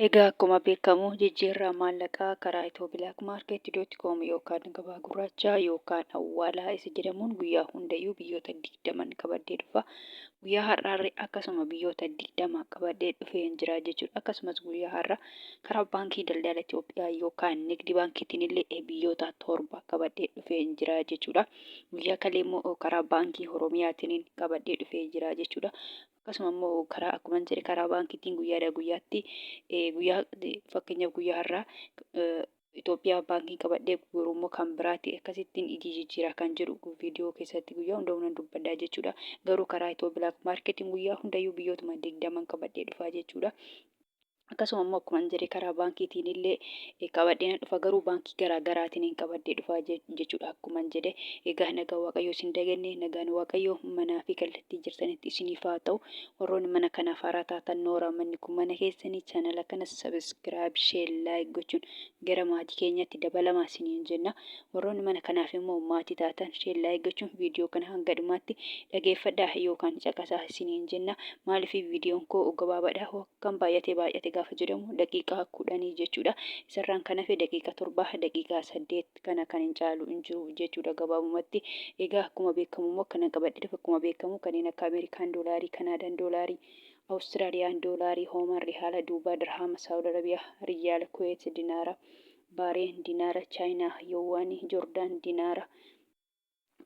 Egaa akkuma beekamu jijjiirraa maallaqaa karaa Itoophiyaak.com yookaan gabaa gurraachaa yookaan awwaalaa isa jedhamuun guyyaa hundayyuu biyyoota 20 qabadee dhufa. Guyyaa har'aarra akkasuma biyyoota 20 qabadee dhufee jira jechuudha. Akkasumas guyyaa har'a karaa baankii daldala Itoophiyaa yookaan nigdi baankiitiin illee biyyoota 7 qabadee dhufee jira jechuudha. Guyyaa kalee immoo karaa baankii Oromiyaatiin qabadee dhufee jira jechuudha. Akkasuma immoo karaa akkuma jedhe karaa baankiitiin guyyaadhaa guyyaatti fakkeenyaaf guyyaa har'aa Itoophiyaa baankii qabadhee gurguru immoo kan biraatti akkasittiin jijjiiraa kan jedhu viidiyoo keessatti guyyaa hunda humna dubbadhaa jechuudha. Garuu karaa Itoophiyaak.com guyyaa hundayyuu biyyootuma 20 qabadhee dhufaa jechuudha. Akkasuma immoo akkuma jedhe karaa baankiitiin illee qabadheen dhufa garuu baankii garaagaraatiin qabadhee dhufa jechuudha. Akkuma jedhe egaa nagaa waaqayyoo isin daganne nagaan waaqayyoo manaa fi kallattii jirtanitti isiniif haa ta'u. Warroonni mana kanaaf haaraa taatan noora manni kun mana keessanii chaanala kanas sabiskiraayib sheer laayik gochuun gara maatii keenyatti dabalamaa isiniin jenna. Warroonni mana kanaaf immoo maatii taatan sheer laayik gochuun viidiyoo kana hanga dhumaatti dhageeffadhaa yookaan caqasaa isiniin jenna. Maaliif viidiyoon koo gabaabaadhaa kan baay'ate gaafa jedhamu daqiiqaa 10 jechuudha. Isarraan kan hafe daqiiqaa 7 daqiiqaa 8 kana kan hin caalu hin jiru jechuudha gabaabumatti. Egaa akkuma beekamu immoo kana qabadhee dhufa akkuma beekamu kanneen akka Ameerikaan doolaarii, Kanaadaan doolaarii, Awustiraaliyaan doolaarii, Hoomaan riyaala, Duubaa dirhaama, Saawud Arabiyaa riyaala, Kuweet dinaara, Baareen dinaara, Chaayinaa yowaanii, Joordaan dinaara,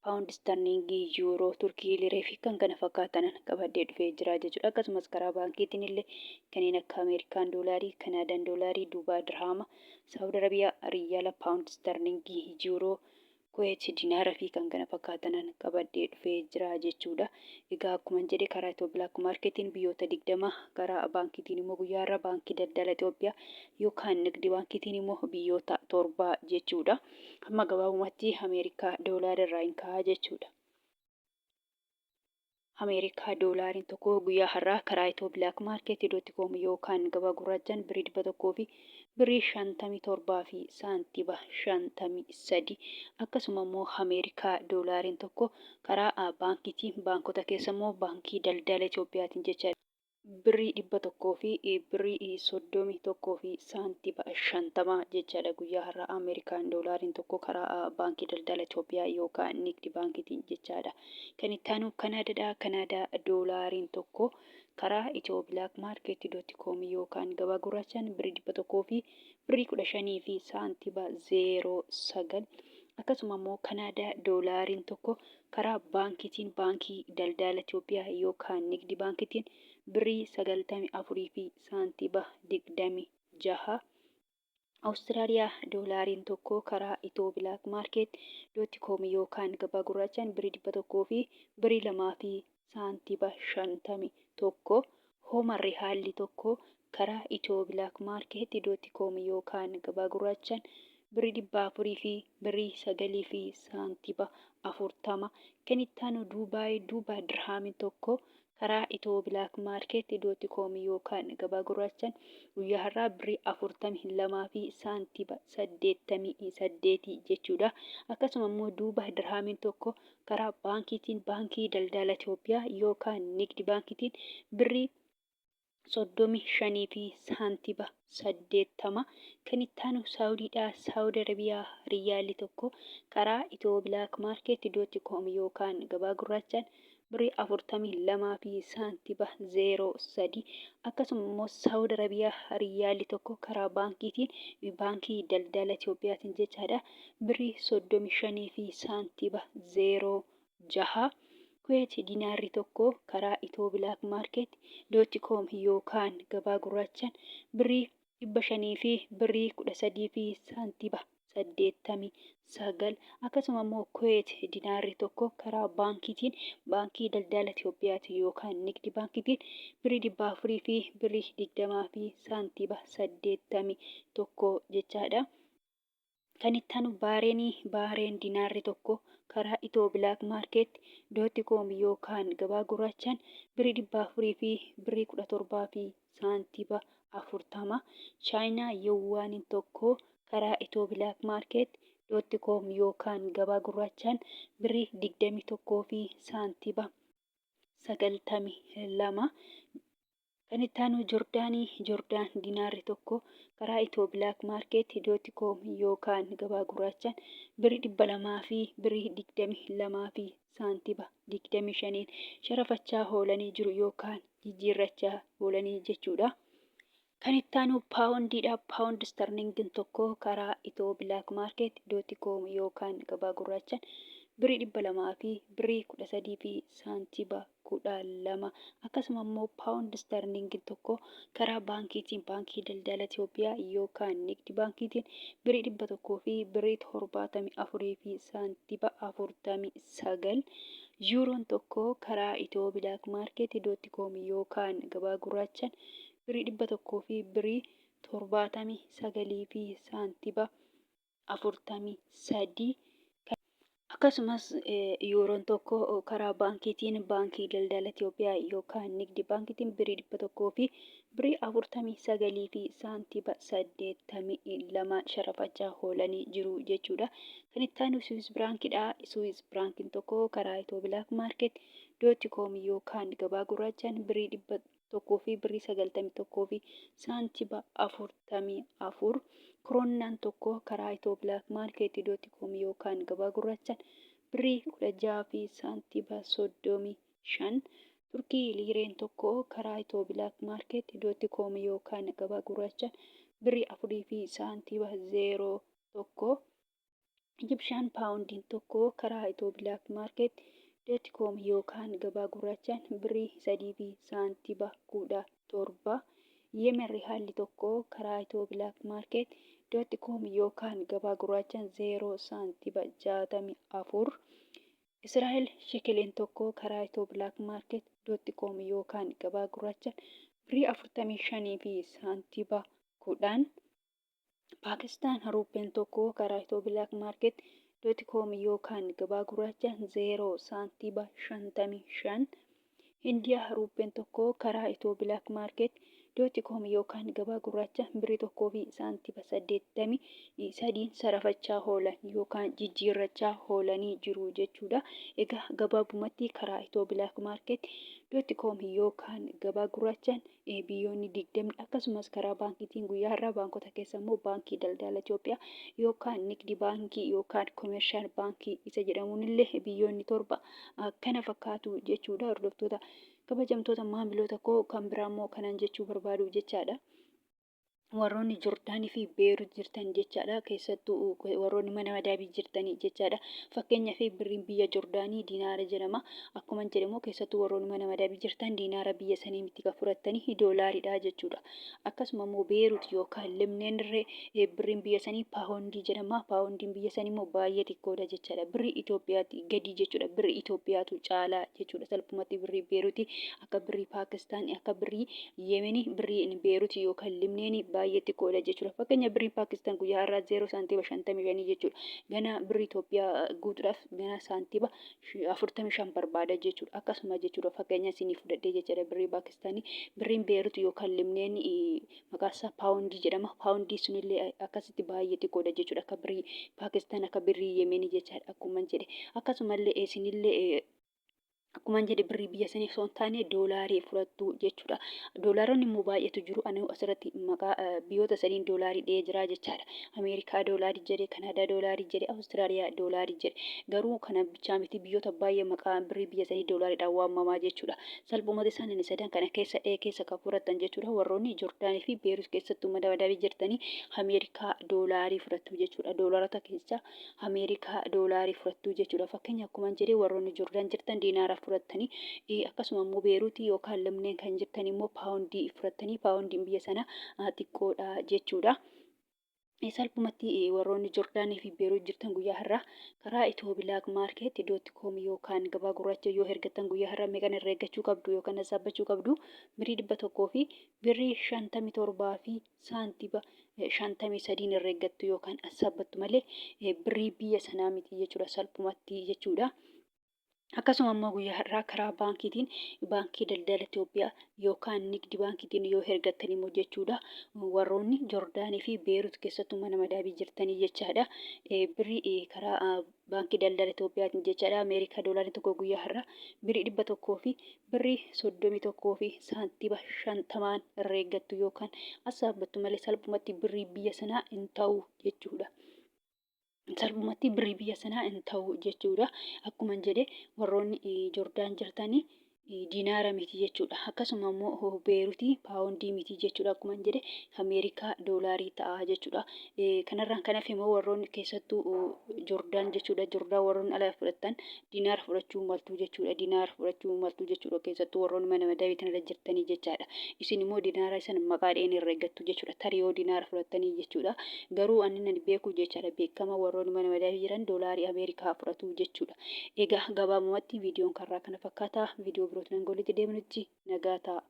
paawundi sterlingii, yuuroo, turkii liree fi kan kana fakkaatan qabadhee dhufee jira jechuudha. Akkasumas karaa baankiitiin illee kanneen akka Ameerikaan doolaarii, Kanaadaan doolaarii, Duubaa dirhaama, Saawud Arabiyaa riyaala, paawundi sterlingii, yuuroo, Kuweet dinaara fi kan kana fakkaatan qabadhee dhufee jira jechuudha. Egaa akkuma jedhe karaa Itoophiyaak.com biyyoota 20 karaa baankiitiin immoo guyyaa har'a baankii daldala Itoophiyaa yookaan nigdi baankiitiin immoo biyyoota 7 jechuudha. Amma gabaabumatti Ameerikaa doolaararraa hin ka'a jechuudha. Ameerikaa doolaariin tokko guyyaa har'aa karaa Itoophiyaak.com yookaan gabaa gurraachaan birii 100 fi birii 57 fi saantiba 53 akkasuma immoo Ameerikaa doolaariin tokko karaa baankiitiin baankota keessa immoo baankii daldala Itoophiyaatiin jecha birii 100 fi birii 31 fi saantiba 50 jechaadha guyyaa har'aa Ameerikaan doolaariin tokko karaa baankii daldala Itoophiyaa yookaan nigdi baankiitiin jechaadha. Kan itti aanu Kanaadaadha. Kanaadaa doolaariin tokko karaa Itoophiyaak.com yookaan gabaa gurraachaan birii 100 fi birii 15 fi saantiba 09 akkasuma immoo Kanaadaa doolaariin tokko karaa baankiitiin baankii daldala Itoophiyaa yookaan nigdi baankiitiin birii 94 fi saantiba 26 Awustiraaliyaa doolaariin tokko karaa Itoophiyaak.com yookaan gabaa gurraachaan birii 100 fi birii 2 fi saantiba 51 Hoomaan riyaalli tokko karaa Itoophiyaak.com yookaan gabaa gurraachaan birii 400 fi birii 9 fi saantiba 40 kan itti aanu Duubaa dirhaamiin tokko karaa Itoophiyaak.com yookaan gabaa gurraachaan guyyaa har'aa birii 42 fi saantiba 88 jechuudha. Akkasuma immoo Duubaa dirhaamiin tokko karaa baankiitiin baankii daldala Itoophiyaa yookaan nigdi baankiitiin birii 35 fi saantiba 80 kan itti aanu Saawudiidha. Saawud Arabiyaa riyaalli tokko karaa Itoophiyaak.com yookaan gabaa gurraachaan birii 42 fi saantiba 03 akkasuma immoo Saawud Arabiyaa riyaalli tokko karaa baankiitiin baankii daldala Itoophiyaatiin jechaadha birii 35 fi saantiba 06 Kuweet dinaarri tokko karaa Itoophiyaak.com yookaan gabaa gurraachaan birii 500 fi birii 13 fi saantiba 89 akkasuma immoo Kuweet dinaarri tokko karaa baankiitiin baankii daldala Itoophiyaati yookaan nigdi baankiitiin birii 400 fi birii 20 fi saantiba 81 jechaadha. Kan itti aanu Baareen dinaarri tokko karaa Itoophiyaak.com yookaan gabaa gurraachaan birii 400 fi birii 17 fi saantiba 40 Chaayinaa yowaaniin tokko karaa Itoophiyaak.com yookaan gabaa gurraachaan birii 21 fi saantiba 92 Kan itti aanu Joordaan diinaarri tokko karaa Itoo Bilaak Maarkeet dooti koom yookaan gabaa gurraachaan birii 200 fi birii 22 fi saantiba 25 sharafachaa oolanii jiru yookaan jijjiirrachaa oolanii jechuudha. Kan itti aanu paawundiidha. Paawundi sterlingin tokko karaa Itoo Bilaak Maarkeet dooti koom yookaan gabaa gurraachaan birii 200 fi birii 13 fi saantiba 12 akkasuma immoo paawundi sterlingin tokko karaa baankii daldala Itoophiyaa yookaan nigdi baankiitiin birii 100 fi birii 74 fi saantiba 49 yuuroon tokko karaa Itoo Bilaak Maarkeet dooti koom yookaan gabaa gurraachaan birii 100 fi birii 79 fi saantiba 43 akkasumas yuuroon tokko karaa baankii daldala Itoophiyaa yookaan nigdi baankiitiin birii 100 fi birii 49 fi saantiba 82 sharafachaa oolanii jiru jechuudha. Kan itti aanu Swiss Biraankiidha. Swiss Biraankiin tokko karaa Itoo Bilaak Maarkeet dooti koom yookaan gabaa gurraachaan birii 100 fi birii 91 fi saantiba 44 Kroonaan tokko karaa Itoo Bilaak Maarkeet dooti koom yookaan gabaa gurraachaan birii 16 fi saantiba 35 Turkii liireen tokko karaa Itoo Bilaak Maarkeet dooti koom yookaan gabaa gurraachaan birii 4 fi saantiba 01 Ijipshaan paawundiin tokko karaa Itoo Bilaak Maarkeet dooti koom yookaan gabaa gurraachaan birii 3 fi saantiba 17 Yemen rihaalli tokko karaa Itoo Bilaak Maarkeet dooti koom yookaan gabaa gurraachaan 0 saantiba 64 Israa'el shekeleen tokko karaa Itoo Bilaak Maarkeet dooti koom yookaan gabaa gurraachaan birii 45 fi saantiba 10 Paakistaan ruupeen tokko karaa Itoo Bilaak Maarkeet dooti koom yookaan gabaa gurraachaan 0 saantiba 55 Indiyaa ruupeen tokko karaa Itoo Bilaak Maarkeet dooti koom yookaan gabaa gurraachaan birii 1 fi saantiba 83 sarafachaa oolan yookaan jijjiirrachaa oolanii jiru jechuudha. Egaa gabaabumatti karaa Itoo Bilaak Maarkeet dooti koom yookaan gabaa gurraachaan biyyoonni 20 akkasumas karaa baankiitiin guyyaa har'aa baankota keessa immoo baankii daldala Itoophiyaa yookaan nigdi baankii yookaan koomershaal baankii isa jedhamuun illee biyyoonni 7 akkana fakkaatu jechuudha. Hordoftoota kabajamtoota maamiloota koo kan biraa immoo kanan jechuu barbaadu jechaadha. Warroonni Joordaanii fi Beerut jirtan jechaadha. Keessattuu warroonni mana madaabii jirtanii jechaadha. Fakkeenyaaf birriin biyya Joordaanii diinaara jedhama. Akkuma jedhamu keessattuu warroonni mana madaabii jirtan diinaara biyya sanii miti kan fudhatanii doolaariidha jechuudha. Akkasuma immoo Beerut yookaan Lebnaan irree birriin biyya sanii paawundii jedhama. Paawundiin biyya sanii immoo baay'ee xiqqoodha jechaadha. Birrii Itoophiyaatti gadi jechuudha. Birrii Itoophiyaatu caalaa jechuudha. Salphumatti birrii Beerutii akka birrii Paakistaanii akka birrii Yemenii birrii Beerutii yookaan Lebnaanii baay'ee xiqqoodha jechuudha. Fakkeenya birrii Paakistaan guyyaa har'aa 0 saantiba 55 jechuudha. Gana birrii Itoophiyaa guutuudhaaf gana saantiba 45 barbaada jechuudha. Akkasuma jechuudha fakkeenya isinii fudhadhee jechuudha birrii Paakistaanii birriin Beerut yookaan Lebnaanii maqaan isaa paawundii jedhama. Paawundii sunillee akkasitti baay'ee xiqqoodha jechuudha. Akka birrii Paakistaan akka birrii Yemenii jechaadha akkuma jedhe. Akkasumallee isinillee akkuma jedhe birrii biyya sanii osoo hin taane doolaarii fudhattu jechuudha. Doolaaronni immoo baay'eetu jiru. Ani asirratti maqaa biyyoota sadiin doolaarii dhahee jira jechaadha. Ameerikaa doolaarii jedhe, Kanaadaa doolaarii jedhe, Awustiraaliyaa doolaarii jedhe. Garuu kana bichaa miti biyyoota baay'ee maqaa birrii biyya sanii doolaariidhaan waamamaa jechuudha. Salphumatti isaan sadan kana keessa kan fudhatan jechuudha. Warroonni Joordaanii fi Beerut keessattuu mana madaabii jirtanii Ameerikaa doolaarii fudhattu jechuudha. Doolaarota keessa Ameerikaa doolaarii fudhattu jechuudha. Fakkeenya akkuma jedhe warroonni Joordaan jirtan diinaara fudhatanii akkasuma immoo Beerutii yookaan Lebnaan kan jirtan immoo paawundii fudhatanii paawundiin biyya sanaa xiqqoodha jechuudha. Salphumatti warroonni Joordaanii fi Beerut jirtan guyyaa har'aa karaa Itoo Bilaak Maarkeet dooti koom yookaan gabaa gurraacha yoo ergattan guyyaa har'aa meeqan irraa eeggachuu qabdu yookaan saabbachuu qabdu birrii 100 fi birrii 57 fi saantiba 53 irraa eeggattu yookaan saabbattu malee birrii biyya sanaa miti jechuudha salphumatti jechuudha. Akkasuma immoo guyyaa har'aa karaa baankiitiin baankii daldala Itoophiyaa yookaan nigdi baankiitiin yoo ergattan immoo jechuudha. Warroonni Joordaanii fi Beerut keessattuu mana madaabii jirtanii jechaadha. Birrii karaa baankii daldala Itoophiyaatiin jechaadha. Ameerikaa doolaarri tokko guyyaa har'aa birrii 100 fi birrii 31 fi saantiba 50 irra eeggattu yookaan assaabbattu malee salphumatti birrii biyya sanaa hin ta'u jechuudha. Salphumatti birrii biyya sanaa hin ta'u jechuudha. Akkuma jedhe warroonni Joordaan jirtanii diinaara miti jechuudha. Akkasuma immoo Beerutii paawundii miti jechuudha. Akkuma jedhe Ameerikaa doolaarii ta'a jechuudha. Kanarraan kan hafe immoo warroonni keessattuu Joordaan jechuudha. Joordaan warroonni ala fudhatan diinaara fudhachuu maltu jechuudha. Diinaara fudhachuu maltu jechuudha. Keessattuu warroonni mana madaabii kanarra jirtanii jechaadha. Isin immoo diinaara sana maqaadhaan irra eeggattu jechuudha. Tarii yoo diinaara fudhatanii jechuudha. Garuu ani beeku jechaadha. Beekama warroonni mana madaabii jiran doolaarii Ameerikaa fudhatu jechuudha. Egaa gabaabumatti viidiyoon kanarraa kana fakkaata. Viidiyoo birootiin hanga walitti deemnutti nagaa ta'a.